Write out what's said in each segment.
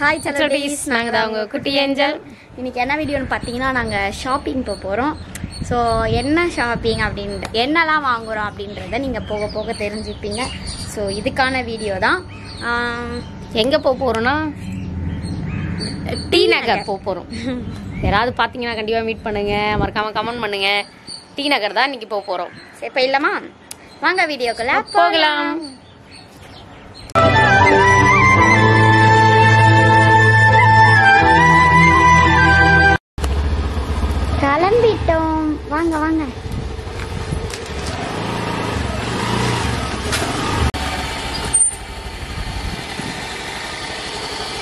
Hi செல்லடீஸ், நாங்கள் தான் உங்கள் குட்டி ஏஞ்சல். இன்றைக்கி என்ன வீடியோன்னு பார்த்தீங்கன்னா, நாங்கள் ஷாப்பிங் போகிறோம். ஸோ என்ன ஷாப்பிங் அப்படின்ற என்னெல்லாம் வாங்குகிறோம் அப்படின்றத நீங்கள் போக போக தெரிஞ்சுப்பீங்க. ஸோ இதுக்கான வீடியோ தான். எங்கே போக போகிறோன்னா டி நகர் போக போகிறோம். யாராவது பார்த்தீங்கன்னா கண்டிப்பாக மீட் பண்ணுங்கள், மறக்காமல் கமெண்ட் பண்ணுங்கள். டி நகர் தான் இன்றைக்கி போக போகிறோம். சரி, இப்போ இல்லாமா வாங்க வீடியோக்குள்ள போகலாம். கிளம்பிட்டோம், வாங்க வாங்க.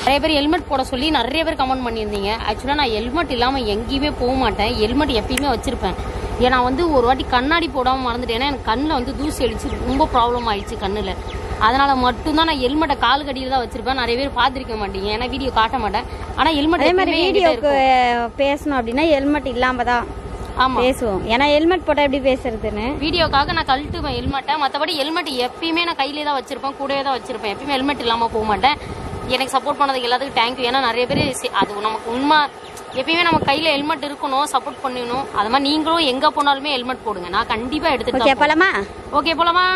நிறைய பேர் ஹெல்மெட் போட சொல்லி நிறைய பேர் கமெண்ட் பண்ணியிருந்தீங்க. ஆக்சுவலாக நான் ஹெல்மெட் இல்லாமல் எங்கேயுமே போக மாட்டேன். ஹெல்மெட் எப்பயுமே வச்சுருப்பேன். ஏன்னா ஒரு வாட்டி கண்ணாடி போடாமல் மறந்துட்டேன். ஏன்னா எனக்கு கண்ணில் தூசி அடிச்சு ரொம்ப ப்ராப்ளம் ஆயிடுச்சு கண்ணில். அதனால் மட்டும்தான் நான் ஹெல்மெட்டை கால் கடியில் தான் வச்சுருப்பேன். நிறைய பேர் பார்த்துருக்க மாட்டீங்க, ஏன்னா வீடியோ காட்ட மாட்டேன். ஆனால் ஹெல்மெட் அதே மாதிரி வீடியோக்கு பேசணும் அப்படின்னா ஹெல்மெட் இல்லாமல் தான் பேசுவோம். ஏன்னா ஹெல்மெட் போட்டால் எப்படி பேசுறதுன்னு வீடியோக்காக நான் கழட்டுவேன் ஹெல்மெட்டை. மற்றபடி ஹெல்மெட் எப்பயுமே நான் கையிலே தான் வச்சிருப்பேன், கூடவே தான் வச்சிருப்பேன். எப்பயுமே ஹெல்மெட் இல்லாமல் போக மாட்டேன். எனக்கு சப்போர்ட் பண்ணதுக்கு எல்லாத்துக்கும் தேங்க்யூ. ஏன்னா நிறைய பேர் அது நமக்கு உண்மை. எப்பயுமே நம்ம கையில் ஹெல்மெட் இருக்கணும், சப்போர்ட் பண்ணணும். அது மாதிரி நீங்களும் எங்கே போனாலுமே ஹெல்மெட் போடுங்க. நான் கண்டிப்பாக எடுத்துட்டு போலாமா? ஓகே போலாமா?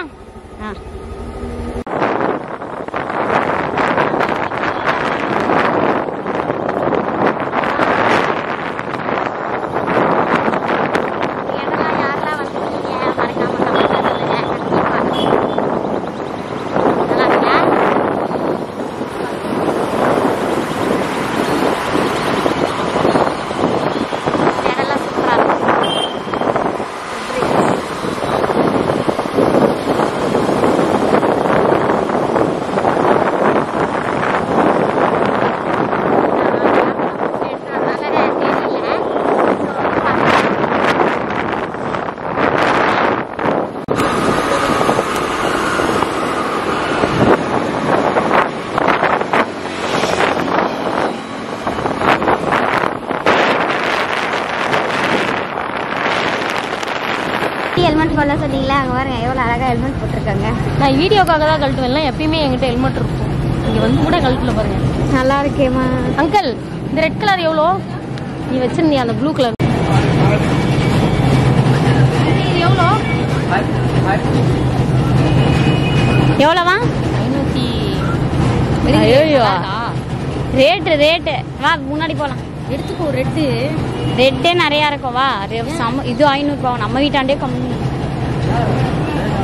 ஹெல்மெட் போட சொன்னீங்களா? அங்கே பாருங்க எவ்வளோ அழகாக ஹெல்மெட் போட்டிருக்காங்க. நான் வீடியோக்காக தான் கழட்டுவேன். எப்பயுமே என்கிட்ட ஹெல்மெட் இருக்கும். இங்கே கூட கழட்டில் பாருங்க, நல்லா இருக்கேம்மா. அங்கிள், இந்த ரெட் கலர் எவ்வளோ? நீ வச்சிருந்தியா அந்த ப்ளூ கலர் எவ்வளோ? எவ்வளோவா? 500. ரேட்டு வா, முன்னாடி போகலாம். எடுத்துக்கோ. ரெட்டே நிறையா இருக்கும். வா, இது 500 ரூபா. நம்ம வீட்டாண்டே கம்மி.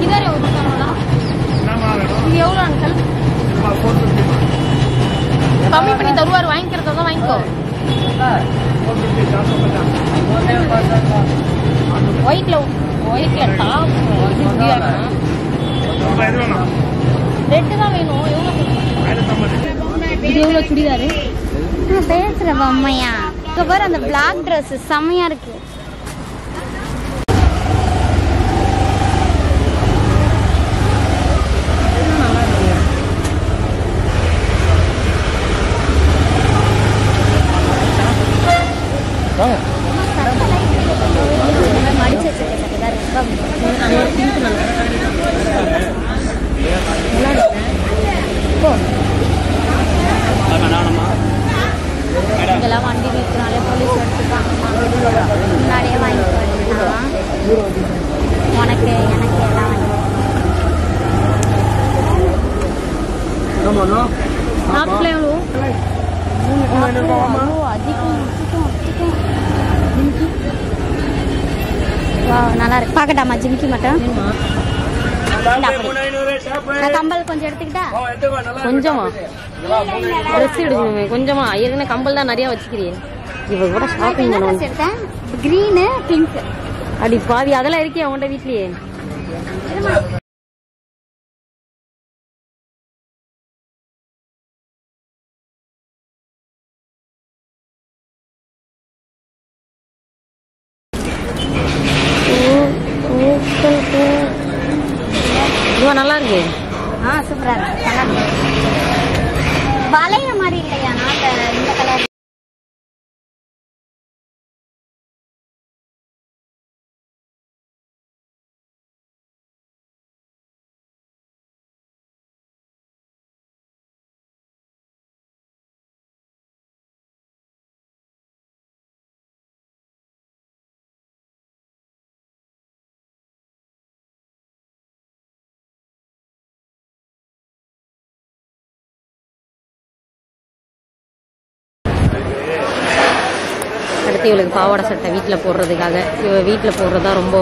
இது எவ்வளோ அங்கிள்? கம்மி பண்ணி தருவார். வாங்கிக்கிறதா தான் வாங்கிக்கோ. ஒயிட்ல டாப் ரெட்டு தான் வேணும். இது எவ்வளோ சுடிதாரு? பேசுற பொம்மையா? இப்போ பாரு, அந்த பிளாக் ட்ரெஸ் செம்மையா இருக்கு. இதெல்லாம் வண்டி நிறுத்தினாலே போலீஸ் எடுத்துப்பாங்க. முன்னாடியே வாங்கிட்டு உனக்கு எனக்கு எல்லாம் நாட்டில் எவ்வளோ? அதிகம். நல்லா இருக்கு. பார்க்கட்டாமா ஜிமிக்கி மட்டும்? நான் கம்பல் கொஞ்சம் எடுத்துக்கிட்டா? கொஞ்சமா ட்ரெஸ் எடுக்கணுமே, கொஞ்சமா. ஏற்கனவே கம்பல் தான் நிறைய வச்சுக்கிறீ. இவ கூட ஷாப்பிங் பண்ணுவோம். எடுத்தேன் கிரீனு பிங்க். அடி பாவி, அதெல்லாம் இருக்கே அவங்கள்ட்ட வீட்லயே. நல்லா இருக்கு. சூப்பரா இருக்கு. வளைய மாதிரி இல்லையா? இந்த கலர் அடுத்து இவளுக்கு பாவாடை சட்டை வீட்டில் போடுறதுக்காக. இவ வீட்டில் போடுறதா ரொம்ப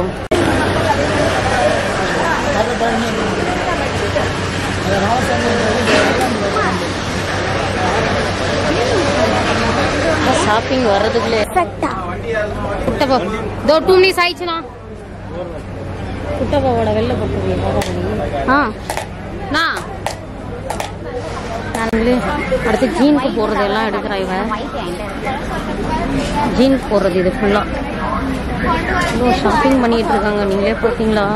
ஷாப்பிங் வர்றதுக்குள்ளே குட்டப்பா 2 மினிட்ஸ் ஆயிடுச்சுண்ணா. குட்டப்பாவோட வெளில போட்டுருக்கீங்க. அடுத்து ஜீனுக்கு போடுறதெல்லாம் எடுக்கிறா இவ. ஜீனுக்கு போடுறது இது ஃபுல்லா இவ்வளோ ஷாப்பிங் பண்ணிட்டு இருக்காங்க. நீங்களே பார்த்தீங்களா?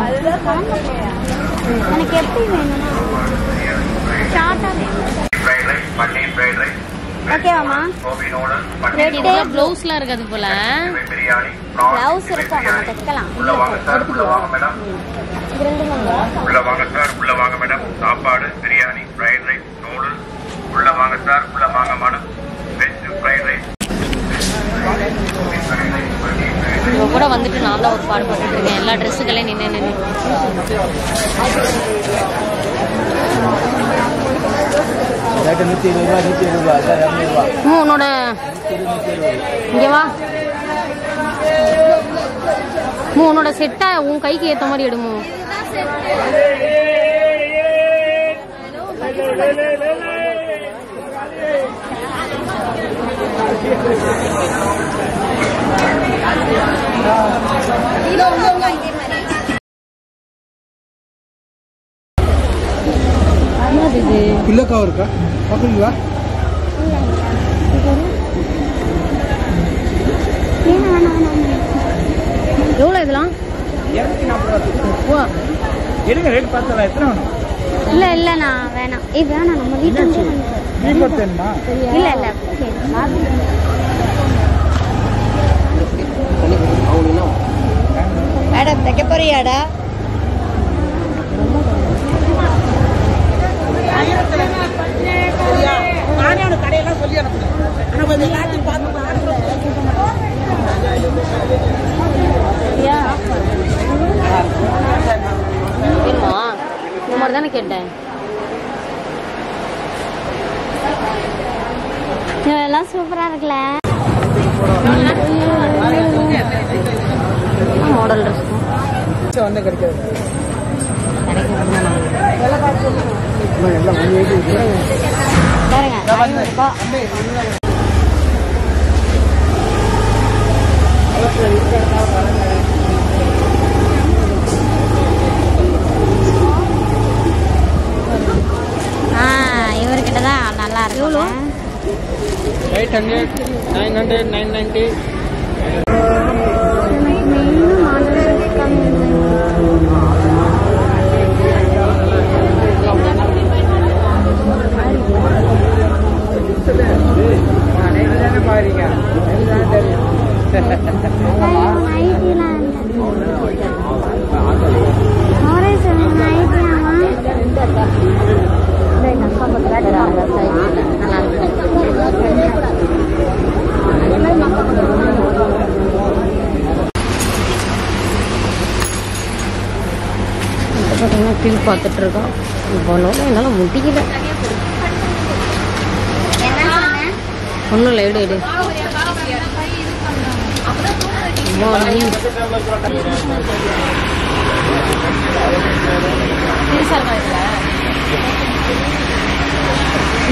எனக்கு எப்படி வேணும்னா ஓகேவாமா? ப்ளவுஸ்லாம் இருக்காது போல. ப்ளவுஸ் இருக்கும், நம்ம தைக்கலாம். சாப்பாடு பிரியாணி ஃப்ரைட் ரைஸ் நூடுல்ஸ் உள்ள வாங்க சார். உள்ள வாங்க மேடம். வெஜ் ஃப்ரைட் ரைஸ் இவ கூட வந்துட்டு நான் தான் ஒரு பாடு போட்டுட்டு இருக்கேன். எல்லா ட்ரெஸ்ஸுக்கெல்லாம் நின்று உன்னோட இங்க வா. உன்னோட செட்டா உன் கைக்கு ஏத்த மாதிரி எடுமோ. பிள்ளைக்காவும் இருக்கா பார்க்குறீங்களா? எவ்வளோ இதெல்லாம்? எடுங்க ரேட் பார்த்தா எத்தனை வேணும்? இல்ல இல்லண்ணா வேணாம். இது வேணாம், நம்ம வீட்டுல வேணுமா? இல்ல இல்ல மேடம் தைக்க போறியாடா? கடையெல்லாம் சொல்லி அனுப்புறேன். வேணுமா? இந்த மாதிரி தானே கேட்டேன். இதெல்லாம் சூப்பரா இருக்குல்ல. மாடல் ட்ரெஸ் வந்து கிடைக்காது. இவர்கிட்ட தான் நல்லா இருக்கும். 800, 900, 990. ஃபீல் பார்த்துட்டு இருக்கோம். இவ்வளோ என்னால் முடியல. ஒன்றும் இல்லை, எடு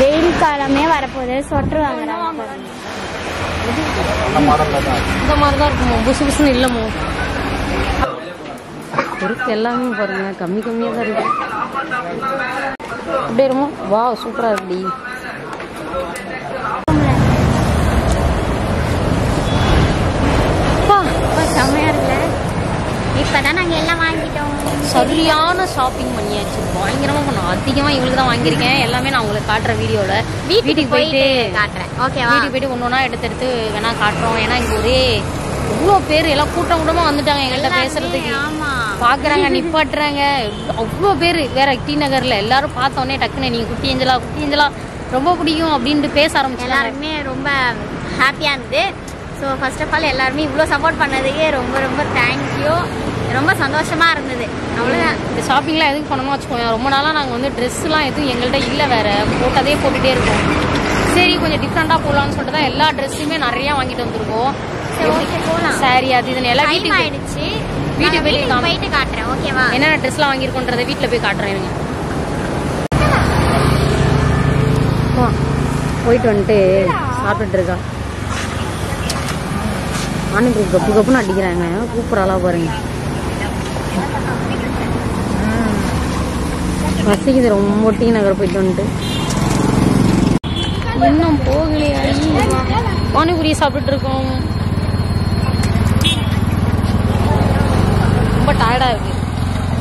வெயில் காலமே வரப்போகுது. சொட்டர் வாங்குறாங்க. இந்த மாதிரி தான் இருக்குமோ, புசு புசுன்னு இல்லமோ. பொருட்கள் எல்லாமே பாருங்க கம்மியாக தான் இருக்கு. அப்படியே இருமோ. வா சூப்பராக இருக்குடி. செம்மையா இருக்குல்ல. இப்பதான் நாங்க எல்லாம் வாங்கிட்டோம். சரியான ஷாப்பிங் பண்ணியாச்சு. பயங்கரமா பண்ணோம். அதிகமா இவங்களுக்கு தான் வாங்கியிருக்கேன். எல்லாமே நான் உங்களுக்கு காட்டுற வீடியோல. வீட்டுக்கு போயிட்டு காட்டுறேன். ஓகேவா? வீட்டுக்கு போயிட்டு ஒன்னொன்னா எடுத்து வேணா காட்டுறோம். ஏன்னா இங்க ஒரே இவ்வளோ பேர் எல்லாம் கூட்டமா வந்துட்டாங்க எங்கள்கிட்ட பேசுறதுக்கு. பாக்குறாங்க, நிப்பாட்டுறாங்க. அவ்வளோ பேர் வேற டி நகர்ல. எல்லாரும் பார்த்தோன்னே டக்குன்னு நீங்க குட்டி ஏஞ்சலா ரொம்ப பிடிக்கும் அப்படின்ட்டு பேச ஆரம்பிச்சு. எல்லாருமே ரொம்ப ஹாப்பியா இருந்தது. ஸோ ஃபர்ஸ்ட் ஆஃப் ஆல் எல்லாருமே இவ்வளோ சப்போர்ட் பண்ணதுக்கு ரொம்ப ரொம்ப தேங்க்யூ. ரொம்ப சந்தோஷமா இருந்தது. அவ்வளோதான். இந்த ஷாப்பிங்லாம் எதுக்கு பண்ணணும்னு வச்சுக்கோங்க. ரொம்ப நாளாக நாங்கள் வந்து ட்ரெஸ்லாம் எதுவும் எங்கள்கிட்ட இல்லை, வேற போட்டதே போட்டுகிட்டே இருக்கோம். சரி கொஞ்சம் டிஃப்ரெண்ட்டாக போடலான்னு சொல்லிட்டு தான் எல்லா ட்ரெஸ்ஸுமே நிறையா வாங்கிட்டு வந்துருக்கோம். சரி ஓகே போலாம். சாரி அது இதுன்னு எல்லாம் டைம் வீட்டுக்கு ஆயிடுச்சு. வீட்டுக்கு வீட்டுக்கு போயிட்டு காட்டுறேன். ஓகேவா? என்னென்ன ட்ரெஸ்லாம் வாங்கியிருக்கோன்றதை வீட்டில் போய் காட்டுறேன் இருங்க. போயிட்டு வந்துட்டு சாப்பிட்டுட்டு இருக்கா. ஆணுக்கு கப்பு கப்புன்னு அடிக்கிறாங்க. கூப்பிட்றாளா பாருங்க. வசிக்குது ரொம்ப டீ நகர் போயிட்டு வந்துட்டு இன்னும் போகலையா. பானிபூரி சாப்பிட்டு இருக்கோம். ரொம்ப டயர்டாக இருக்கு.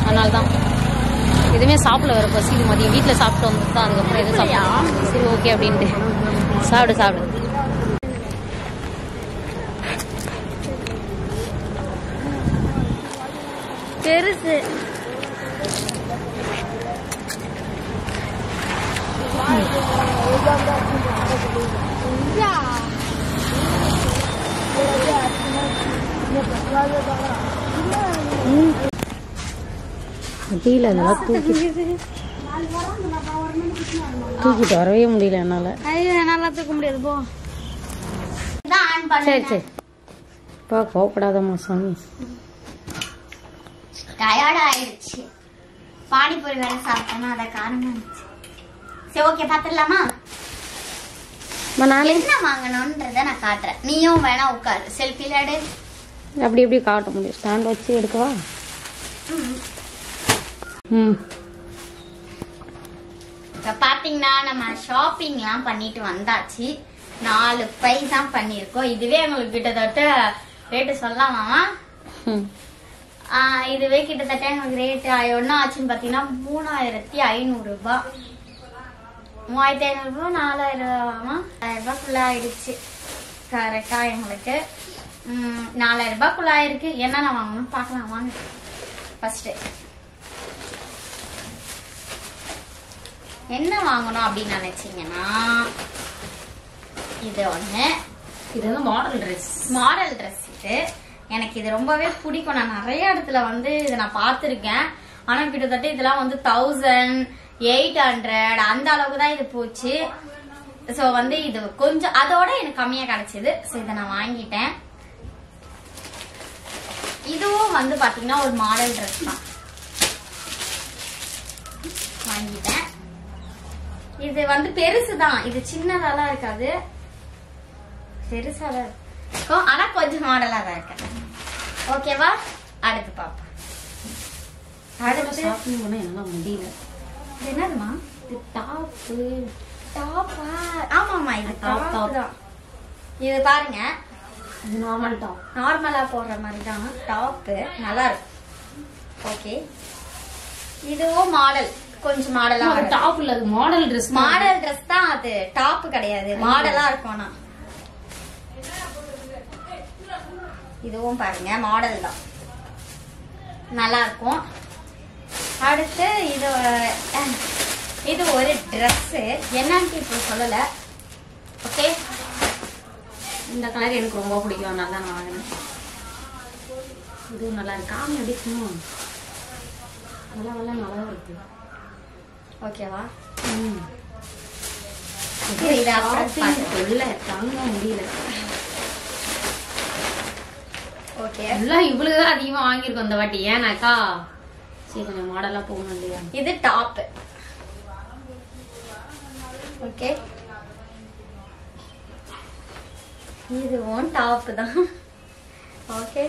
அதனால தான் எதுவுமே சாப்பிட வர பசி. மதியம் வீட்டில் சாப்பிட்டு வந்து தான் அதுக்கப்புறம் எதுவும் சாப்பிடலாம். சரி ஓகே அப்படின்ட்டு சாப்பிடு. பெருசு டீல அதெல்லாம் தூக்கிட்டு வரவே முடியல என்னால. நல்லா தூக்க முடியாது. போ சரி இப்போ கோவப்படாதம்மா சாமி. டயர்ட் ஆயிடுச்சு. பானிபூரி வேற சாப்பிட்டோம்னா அத காரணமா இருந்துச்சு. சரி ஓகே பாத்துடலாமா? என்ன வாங்கணும்ன்றத நான் காட்டுறேன். நீயும் வேணா உட்காரு. செல்ஃபில எடு. அப்படி எப்படி காட்ட முடியும்? ஸ்டாண்ட் வச்சு எடுக்கவா? இப்ப பாத்தீங்கன்னா நம்ம ஷாப்பிங்லாம் பண்ணிட்டு வந்தாச்சு. 4 பை தான் பண்ணிருக்கோம். இதுவே எங்களுக்கு கிட்டத்தட்ட ரேட்டு சொல்லலாமா? இதுவே கிட்டத்தட்ட எங்களுக்கு ரேட்டு என்ன ஆச்சுன்னு பாத்தீங்கன்னா 3500 ரூபாய். 3500 ரூபாய் 4000 ரூபாய்க்குள்ள ஆயிடுச்சு. கரெக்டா எங்களுக்கு 4000 ரூபாய்க்குள்ள ஆயிருக்கு. என்னென்ன வாங்கணும் பாக்கலாம் வாங்க. ஃபர்ஸ்ட் என்ன வாங்கணும் அப்படின்னு நினைச்சீங்கன்னா இது ஒண்ணு. இது வந்து மாடல் ட்ரெஸ். இது எனக்கு இது ரொம்பவே பிடிக்கும். நான் நிறைய இடத்துல வந்து இதை நான் பார்த்துருக்கேன். ஆனா கிட்டத்தட்ட இதெல்லாம் வந்து 1800 அந்த அளவுக்கு தான் இது போச்சு. சோ வந்து இது கொஞ்சம் அதோட எனக்கு கம்மியா கிடைச்சது. சோ இதை நான் வாங்கிட்டேன். இதுவும் வந்து பாத்தீங்கன்னா ஒரு மாடல் ட்ரெஸ் தான் வாங்கிட்டேன். இது வந்து பெருசுதான். இது சின்னதாலாம் இருக்காது, பெருசாதான் இருக்கும். ஆனா கொஞ்சம் மாடலா தான் இருக்கு. ஓகேவா? அடுத்து பாப்பா. அடுத்து ஷாப்பிங் பண்ண என்னால முடியல. என்னதுமா? இது டாப்பா? ஆமாமா, இது டாப் தான். இது பாருங்க, இது நார்மல் டாப். நார்மலா போடுற மாதிரி தான் டாப். நல்லா இருக்கு. ஓகே, இதுவும் மாடல், கொஞ்சம் மாடலா. டாப் இல்ல, அது மாடல் ட்ரெஸ். மாடல் ட்ரெஸ் தான் அது, டாப் கிடையாது. மாடலா இருக்கும். ஆனா இதுவும் பாருங்க மாடல் தான், நல்லா இருக்கும். அடுத்து இது ஒரு ட்ரெஸ். என்னன்னு இப்போ சொல்லல. ஓகே, இந்த கலர் எனக்கு ரொம்ப பிடிக்கும், அதனால தான் நான் வாங்கினேன். இது நல்லா இருக்கு. காமி அப்படி சும்மா நல்லா இருக்கு. ஓகேவா? இதை அப்புறம் தாங்க முடியல. ஓகே, எல்லாம் இவ்வளவுதான் அதிகமா வாங்கியிருக்கோம் இந்த வாட்டி. ஏன்னாக்கா சரி கொஞ்சம் மாடலா போகணும் இல்லையா. இது டாப். ஓகே, இதுவும் டாப் தான். ஓகே,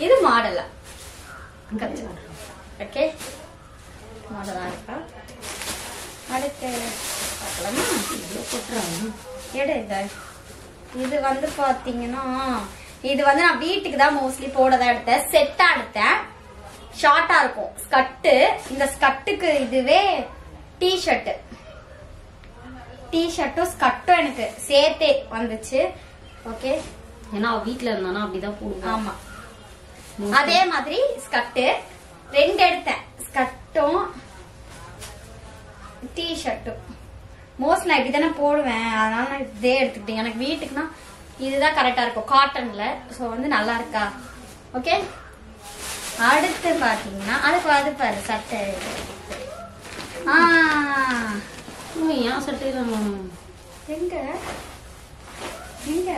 இது மாடலா. ஓகே, மாடலா இருக்கா? அடுத்து பார்க்கலாமா? இது வந்து பாத்தீங்கன்னா, இது வந்து நான் வீட்டுக்கு தான் மோஸ்ட்லி போடதான் எடுத்தேன். செட்டா எடுத்தேன். ஷார்ட்டா இருக்கும் ஸ்கர்ட். இந்த ஸ்கர்ட்டுக்கு இதுவே டிஷர்ட்டும் ஸ்கர்ட்டும் எனக்கு சேர்த்தே வந்துச்சு. ஓகே, ஏன்னா வீட்டுல இருந்தானா அப்படிதான் போடுவோம். ஆமா, அதே மாதிரி ஸ்கர்ட் 2 எடுத்தேன். ஸ்கர்ட்டும் டிஷர்ட்டும் மோஸ்ட் நான் இப்படிதானே போடுவேன், அதனால நான் இதே எடுத்துக்கிட்டேன். எனக்கு வீட்டுக்குன்னா இதுதான் கரெக்டா இருக்கும், காட்டன்ல. சோ வந்து நல்லா இருக்கா? ஓகே, அடுத்து பாத்தீங்கன்னா அதுக்கு வந்து பாரு சட்டை. ஏன் சட்டை எங்க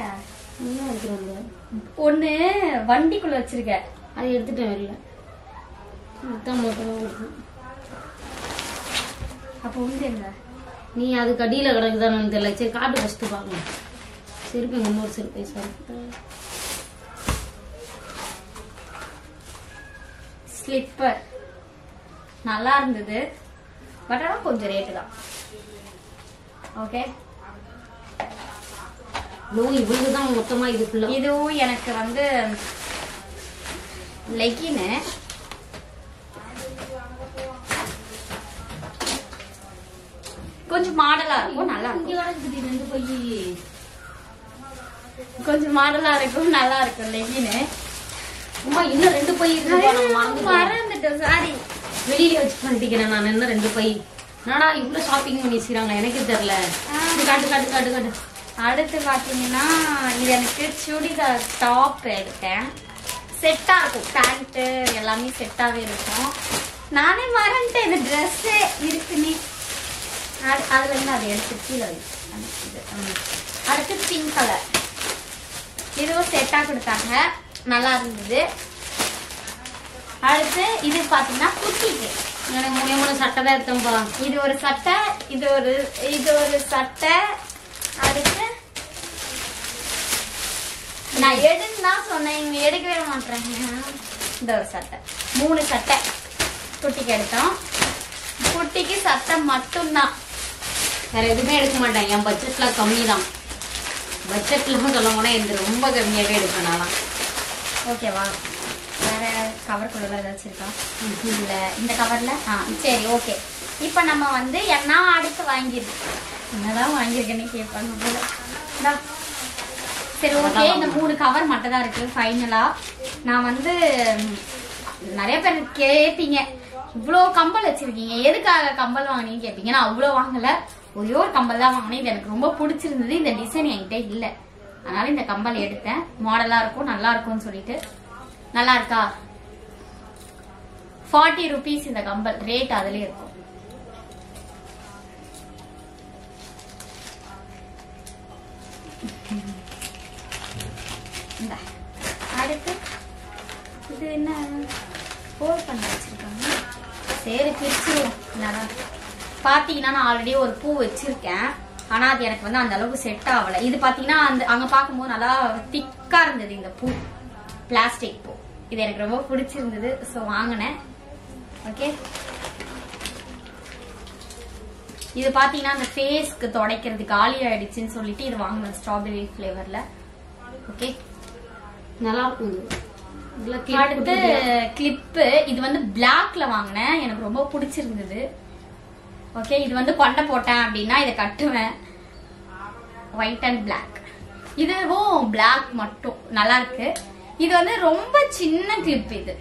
ஒண்ணு வண்டிக்குள்ள வச்சிருக்க, அதை எடுத்துட்டேன் வெளில. அப்ப உண்டு எங்க? நீ அது கடியில கிடக்குதானு தெரியல. சரி காட்டு ஃபர்ஸ்ட் பார்க்கலாம். செருப்பு இன்னொரு செருப்பு சார். ஸ்லிப்பர் நல்லா இருந்தது, பட் ஆனால் கொஞ்சம் ரேட்டு தான். ஓகே, இவ்வளவு தான் மொத்தமா இது ஃபுல்லா. இதுவும் எனக்கு வந்து லெகின்னு கொஞ்சம் மாடலா இருக்கும், நல்லா இருக்கும். 2 பை கொஞ்சம் மாடலா இருக்கும், நல்லா இருக்கும் லெகின்னு. அம்மா இன்னும் 2 பை இருக்கு. மறந்துட்டேன், சாரி. வெளியில வச்சு பண்ணிக்கிறேன் நான். என்ன 2 பை? நாடா இவ்வளவு ஷாப்பிங் பண்ணி வச்சுக்கிறாங்க, எனக்கு தெரியல. காட்டு காட்டு காட்டு காட்டு. அடுத்து பாத்தீங்கன்னா இது எனக்கு சுடிதார் டாப் எடுத்தேன். செட்டா இருக்கும், பேண்ட் எல்லாமே செட்டாவே இருக்கும். நானே மறந்துட்டேன் இந்த ட்ரெஸ் இருக்குன்னு. அதுல இருந்து அதை எடுத்து கீழே அடுத்து பிங்க் கலர், இதுவும் செட்டா கொடுத்தாங்க, நல்லா இருந்தது. அடுத்து இது பாத்தீங்கன்னா குட்டிக்கு எனக்கு 3 சட்டை தான் எடுத்தேன்பா. இது ஒரு சட்டை, இது ஒரு சட்டை. அடுத்து நான் எடுன்னா சொன்னேன், இவங்க எடுக்கவே மாட்டேறாங்க. இந்த ஒரு சட்டை, 3 சட்டை குட்டிக்கு எடுத்தோம். குட்டிக்கு சட்டை மட்டும்தான், வேற எதுவுமே எடுக்க மாட்டேன். என் பட்ஜெட்ல கம்மி தான். பட்ஜெட்ல சொல்ல போனா எனக்கு ரொம்ப கம்மியாவே எடுப்பேன் நான். ஓகேவா? வேற கவருக்குள்ள ஏதாச்சும் இருக்கா? இல்ல, இந்த கவர்ல சரி ஓகே. இப்ப நம்ம வந்து என்ன அடுத்து வாங்கிருக்கோம், என்னதான் வாங்கிருக்கேன்னு கேட்பாங்க போல. சரி ஓகே, இந்த 3 கவர் மட்டும் தான் இருக்கு ஃபைனலா. நான் வந்து நிறைய பேர் கேட்பீங்க, இவ்வளோ கம்பல் வச்சிருக்கீங்க, எதுக்காக கம்பல் வாங்கினீங்கன்னு கேட்பீங்க. நான் அவ்வளோ வாங்கல, ஒரே ஒரு கம்பல் தான் வாங்கினேன். இது எனக்கு ரொம்ப பிடிச்சிருந்தது. இந்த டிசைன் என்கிட்ட இல்ல, அதனால இந்த கம்பல் எடுத்தேன். மாடலா இருக்கும், நல்லா இருக்கும்னு சொல்லிட்டு. நல்லா இருக்கா? 40 rupees இந்த கம்பல் ரேட், அதுலயே இருக்கும். அடுத்து இது என்ன ஃபோல்ட் பண்ணி வச்சிருக்காங்க. சரி பிரிச்சிருவோம். பாத்தீங்கன்னா நான் ஆல்ரெடி ஒரு பூ வச்சிருக்கேன், ஆனா அது எனக்கு வந்து அந்த அளவுக்கு செட் ஆகல. இது பாத்தீங்கன்னா அந்த அங்க பாக்கும்போது நல்லா திக்கா இருந்தது இந்த பூ, பிளாஸ்டிக் பூ. இது எனக்கு ரொம்ப பிடிச்சிருந்தது, ஸோ வாங்கினேன். ஓகே, இது பாத்தீங்கன்னா அந்த ஃபேஸ்க்கு துடைக்கிறது காலி ஆயிடுச்சுன்னு சொல்லிட்டு இது வாங்கினேன், ஸ்ட்ராபெரி ஃபிளேவர்ல. ஓகே, நல்லா இருக்கும். அடுத்து கிளிப்பு, இது வந்து பிளாக்ல வாங்கினேன், எனக்கு ரொம்ப பிடிச்சிருந்தது. ஓகே, இது வந்து கொண்டை போட்டேன் அப்படின்னா இதை கட்டுவேன், ஒயிட் அண்ட் பிளாக். இதுவும் பிளாக் மட்டும் நல்லா இருக்கு. இது வந்து ரொம்ப சின்ன கிளிப், இது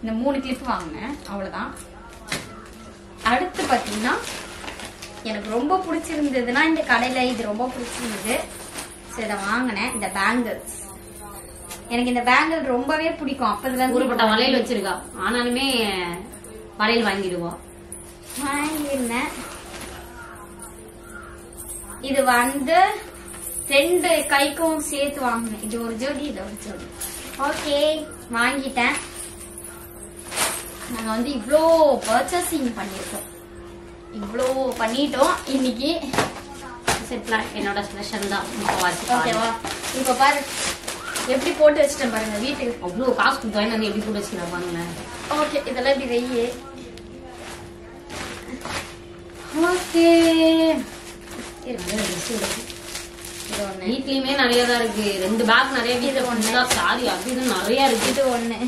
இந்த 3 கிளிப் வாங்கினேன், அவ்வளவுதான். அடுத்து பாத்தீங்கன்னா எனக்கு ரொம்ப பிடிச்சிருந்ததுன்னா இந்த கடையில இது ரொம்ப பிடிச்சிருந்தது, இதை வாங்கினேன். இந்த பேங்கிள்ஸ், எனக்கு இந்த பேங்கிள் ரொம்பவே பிடிக்கும். அப்பதுல ஊருப்பட்ட வளையல் வச்சிருக்கா, ஆனாலுமே வளையல் வாங்கிடுவோம். வாங்கிருந்தேன். இது வந்து 2 கைக்கும் சேர்த்து வாங்கினேன். இது ஒரு ஜோடி, இது ஒரு ஜோடி. ஓகே, வாங்கிட்டேன். நாங்க வந்து இவ்வளோ பர்ச்சேசிங் பண்ணிருக்கோம், இவ்வளோ பண்ணிட்டோம் இன்னைக்கு. என்னோட ஸ்பெஷல் தான். ஓகேவா? இப்ப பாரு எப்படி போட்டு வச்சிட்டேன் பாருங்க வீட்டுக்கு. அவ்வளவு காசு கொடுத்து வந்து எப்படி போட்டு வச்சுக்கலாம் பாருங்க. ஓகே, இதெல்லாம் இப்படி வெய்யே. ஓகே, வீட்லயுமே நிறைய தான் இருக்கு. 2 பேக் நிறைய வீட்டுல ஒண்ணுதான் சாரி அப்படி இது நிறைய இருக்கு. இது ஒண்ணு,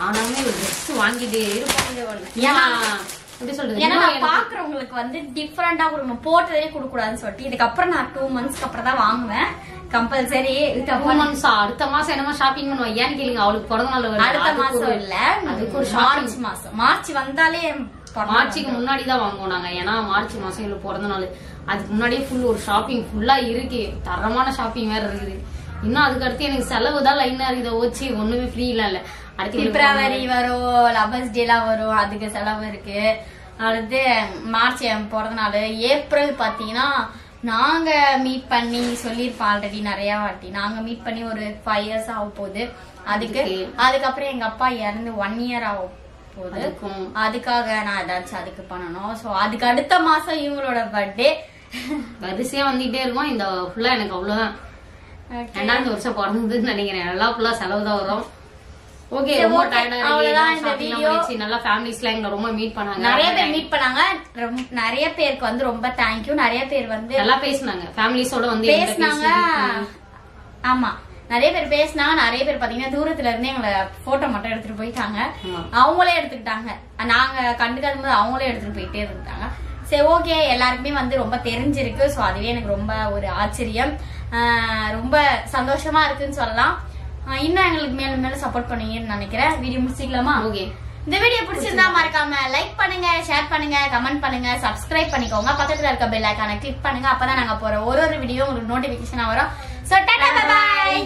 ஆனாலுமே ஒரு ட்ரெஸ் வாங்கிட்டே இருக்கும். இது ஒண்ணு. எப்படி சொல்றது, ஏன்னா நான் பாக்குறவங்களுக்கு வந்து டிஃபரெண்டா கொடுக்கணும், போட்டதே கொடுக்க கூடாதுன்னு சொல்லிட்டு இதுக்கப்புறம் நான் 2 months அப்புறம் தான் வாங்குவேன் கம்பல்சரி. 2 months அடுத்த மாசம் என்னமா ஷாப்பிங் பண்ணுவோம் ஏன்னு கேளுங்க. அவளுக்கு பிறந்த நாள் அடுத்த மாசம் இல்ல, அதுக்கு ஒரு மார்ச் மாசம். மார்ச் வந்தாலே மார்ச்சுக்கு முன்னாடி தான் வாங்குவோம் நாங்க. ஏன்னா மார்ச் மாசம் இவ்வளவு பிறந்த நாள், அதுக்கு முன்னாடியே ஃபுல் ஒரு ஷாப்பிங் ஃபுல்லா இருக்கு. தரமான ஷாப்பிங் வேற இருக்குது. இன்னும் அதுக்கு அடுத்து எனக்கு செலவு தான் லைனா இருக்கு. இதை வச்சு ஒண்ணுமே ஃப்ரீ இல்ல. அடுத்து பிப்ரவரி வரும், லவர்ஸ் டே எல்லாம் வரும், அதுக்கு செலவு இருக்கு. அடுத்து மார்ச் என் பிறந்த நாள். ஏப்ரல் பாத்தீங்கன்னா நாங்க மீட் பண்ணி சொல்லிருப்போம் ஆல்ரெடி நிறைய வாட்டி. நாங்க மீட் பண்ணி ஒரு 5 years ஆக போகுது. அதுக்கப்புறம் எங்க அப்பா இறந்து 1 year ஆகும் போகுது. அதுக்காக நான் ஏதாச்சும் அதுக்கு பண்ணணும். சோ அதுக்கு அடுத்த மாசம் இவங்களோட பர்த்டே வரிசையா வந்துட்டே இருக்கும். இந்த ஃபுல்லா எனக்கு அவ்வளவுதான் 2வது வருஷம் பிறந்ததுன்னு நினைக்கிறேன். எல்லாம் ஃபுல்லா செலவு தான் வரும். ஓகே, ரொம்ப டயர்டா இருக்கு. நல்லா ஃபேமிலிஸ்லாம் எங்களை ரொம்ப மீட் பண்ணாங்க. நிறைய பேர் மீட் பண்ணாங்க. நிறைய பேருக்கு வந்து ரொம்ப தேங்க்யூ. நிறைய பேர் வந்து நல்லா பேசினாங்க. ஃபேமிலிஸோட வந்து பேசினாங்க. ஆமா, நிறைய பேர் பேசினாங்க. நிறைய பேர் பாத்தீங்கன்னா தூரத்துல இருந்து எங்களை போட்டோ மட்டும் எடுத்துட்டு போயிட்டாங்க. அவங்களே எடுத்துக்கிட்டாங்க. நாங்க கண்டுக்காத போது அவங்களே எடுத்துட்டு போயிட்டே இருந்தாங்க. சரி, ஓகே, எல்லாருக்குமே வந்து ரொம்ப தெரிஞ்சிருக்கு. சோ அதுவே எனக்கு ரொம்ப ஒரு ஆச்சரியம், ரொம்ப சந்தோஷமா இருக்குன்னு சொல்லலாம். இன்னும் எங்களுக்கு மேலும் மேலும் சப்போர்ட் பண்ணுவீங்கன்னு நினைக்கிறேன். வீடியோ முடிச்சுக்கலாமா? ஓகே. இந்த வீடியோ பிடிச்சிருந்தா மறக்காம லைக் பண்ணுங்க, ஷேர் பண்ணுங்க, கமெண்ட் பண்ணுங்க, சப்ஸ்கிரைப் பண்ணிக்கோங்க. பக்கத்துல இருக்க பெல் ஐகானை கிளிக் பண்ணுங்க. அப்பதான் நாங்க போற ஒரு வீடியோ உங்களுக்கு நோட்டிபிகேஷன் வரும். So tata, bye by.